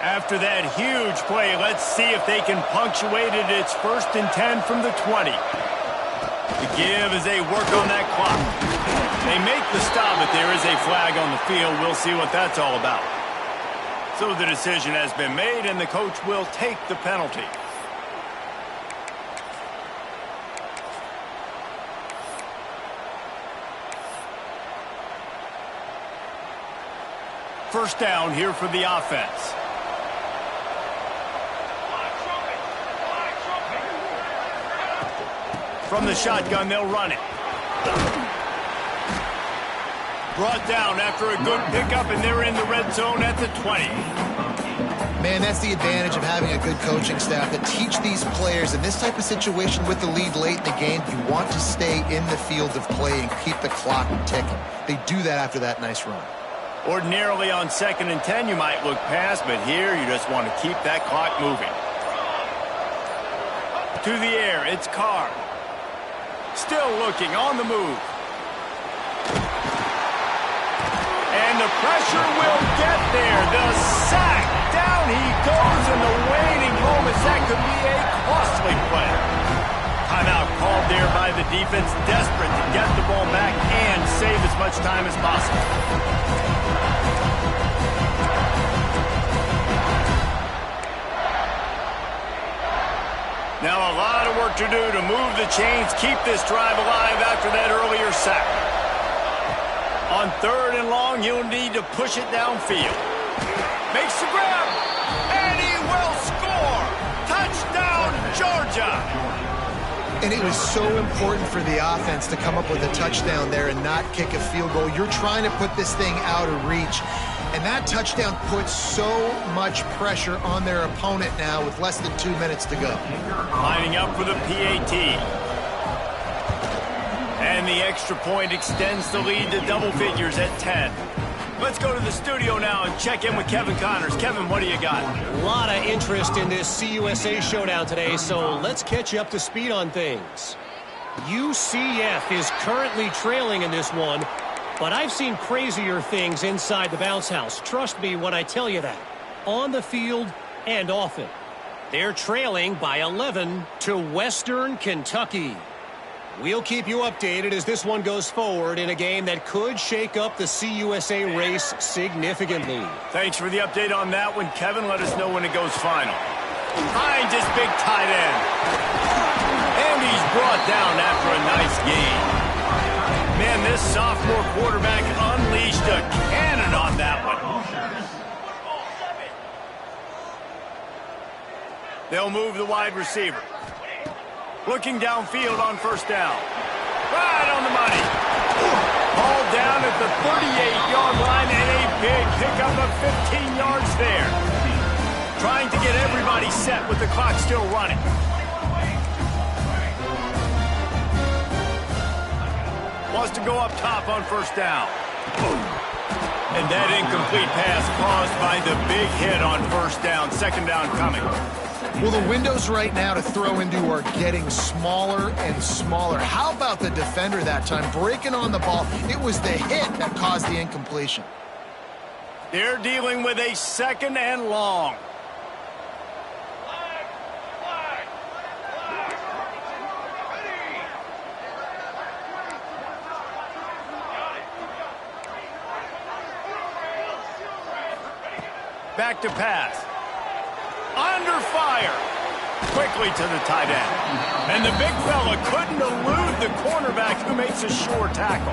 After that huge play, let's see if they can punctuate it. It's 1st and 10 from the 20. The give as they work on that clock. They make the stop, but there is a flag on the field. We'll see what that's all about. So the decision has been made, and the coach will take the penalty. First down here for the offense. From the shotgun, they'll run it. Brought down after a good pickup, and they're in the red zone at the 20. Man, that's the advantage of having a good coaching staff that teach these players in this type of situation with the lead late in the game. You want to stay in the field of play and keep the clock ticking. They do that after that nice run. Ordinarily on 2nd and 10, you might look past, but here you just want to keep that clock moving. To the air, it's Carr. Still looking, on the move. And the pressure will get there. The sack. Down he goes in the waning moments. That could be a costly play. Timeout called there by the defense, desperate to get the ball back and save as much time as possible. Now a lot of work to do to move the chains, keep this drive alive after that earlier sack. On 3rd and long, you'll need to push it downfield. Makes the grab, and he will score! Touchdown, Georgia! And it was so important for the offense to come up with a touchdown there and not kick a field goal. You're trying to put this thing out of reach. And that touchdown puts so much pressure on their opponent now with less than 2 minutes to go. Lining up for the PAT. And the extra point extends the lead to double figures at 10. Let's go to the studio now and check in with Kevin Connors. Kevin, what do you got? A lot of interest in this CUSA showdown today, so let's catch you up to speed on things. UCF is currently trailing in this one, but I've seen crazier things inside the bounce house. Trust me when I tell you that. On the field and off it. They're trailing by 11 to Western Kentucky. We'll keep you updated as this one goes forward in a game that could shake up the CUSA race significantly. Thanks for the update on that one, Kevin. Let us know when it goes final. Finds his big tight end. And he's brought down after a nice game. Man, this sophomore quarterback unleashed a cannon on that one. They'll move the wide receiver. Looking downfield on 1st down. Right on the money. Ball down at the 38-yard line and a big pickup of 15 yards there. Trying to get everybody set with the clock still running. Wants to go up top on 1st down. And that incomplete pass caused by the big hit on 1st down. 2nd down coming. Well, the windows right now to throw into are getting smaller and smaller. How about the defender that time breaking on the ball? It was the hit that caused the incompletion. They're dealing with a 2nd and long. Back to pass. Under fire. Quickly to the tight end. And the big fella couldn't elude the cornerback who makes a sure tackle.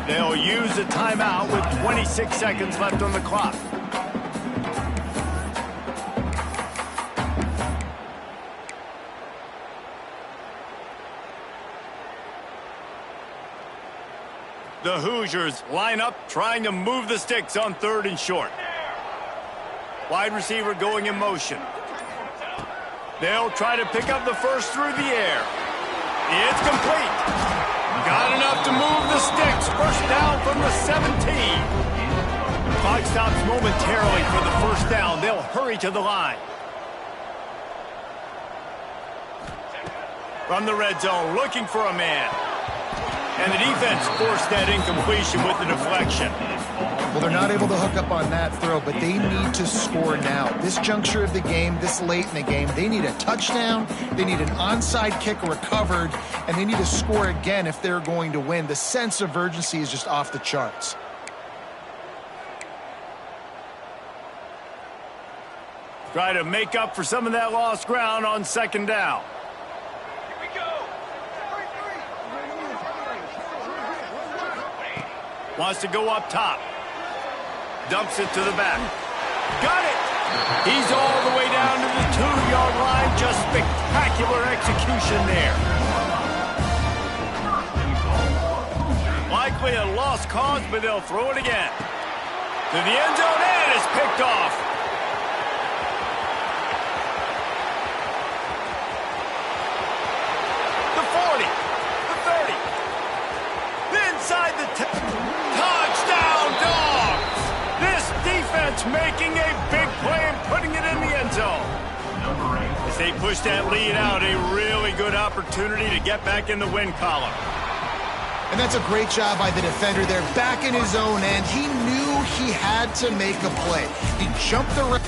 They'll use a timeout with 26 seconds left on the clock. The Hoosiers line up trying to move the sticks on 3rd and short. Wide receiver going in motion. They'll try to pick up the first through the air. It's complete. Got enough to move the sticks. First down from the 17. Clock stops momentarily for the first down. They'll hurry to the line. From the red zone, looking for a man. And the defense forced that incompletion with the deflection. Well, they're not able to hook up on that throw, but they need to score now. This juncture of the game, this late in the game, they need a touchdown, they need an onside kick recovered, and they need to score again if they're going to win. The sense of urgency is just off the charts. Try to make up for some of that lost ground on second down. Here we go. Wants to go up top. Dumps it to the back. Got it! He's all the way down to the 2-yard line. Just spectacular execution there. Likely a lost cause, but they'll throw it again. To the end zone, and it's picked off. The 40, the 30, inside the touchdown, Dogs! This defense making a big play and putting it in the end zone. As they push that lead out, a really good opportunity to get back in the win column. And that's a great job by the defender there, back in his own end. He knew he had to make a play. He jumped around.